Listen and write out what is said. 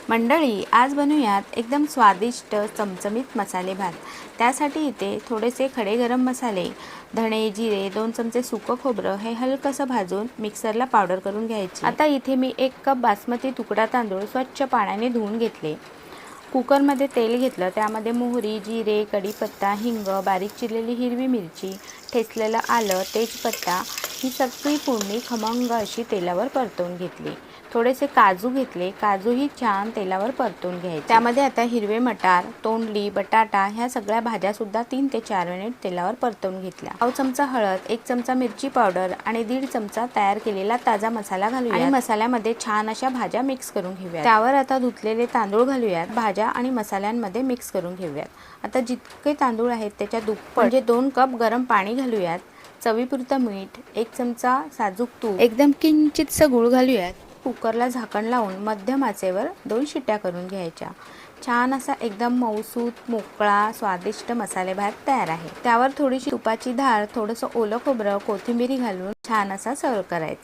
मंडळी, आज बनवूयात एकदम स्वादिष्ट चमचमीत मसाले भात। त्यासाठी इथे थोडेसे खडे गरम मसाले, धणे, जिरे, 2 चमचे सुकं खोबरं हे हलकसं भाजून मिक्सरला पावडर करून घ्यायची। आता इथे मी 1 कप बासमती तुकडा तांदूळ स्वच्छ पाण्याने धुवून घेतले। कुकरमध्ये तेल घेतलं, त्यामध्ये मोहरी, जिरे, कढीपत्ता, हिंग, बारीक चिरलेली हिरवी मिरची, ठेचलेलं आलं, तेजपत्ता ही सगळी फोडणी खमंग अशी तेलावर परतवून घेतली। थोडेसे काजू घेतले, काजूही छान तेलावर परतवून घ्यायचे। त्यामध्ये आता हिरवे मटार, तोंडली, बटाटा ह्या सगळ्या भाज्या सुद्धा 3 ते 4 मिनिट तेलावर परतवून घेतल्या। 1 चमचा हळद, 1 चमचा मिरची पावडर आणि 1.5 चमचा तयार केलेला ताजा मसाला घालूया आणि मसाल्यामध्ये छान अशा भाज्या मिक्स करून घेऊया। त्यावर आता धुतलेले तांदूळ घालूयात, भाज्या आणि मसाल्यांमध्ये मिक्स करून घेऊयात। आता जितके तांदूळ आहेत त्याच्या दुप्पट म्हणजे 2 कप गरम पाणी घालूयात। चवीपुरतं मीठ, 1 चमचा साजूक तूप, एकदम किंचितसं गूळ घालूयात। कुकरला झाकण लावून मध्यम आचेवर 2 शिट्ट्या करून घ्यायच्या। छान असा एकदम मऊसूत, मोकळा, स्वादिष्ट मसाले भात तयार आहे। त्यावर थोडीशी तुपाची धार, थोडंसं ओलं खोबरं, कोथिंबीर घालून छान असा सर्व करायचा।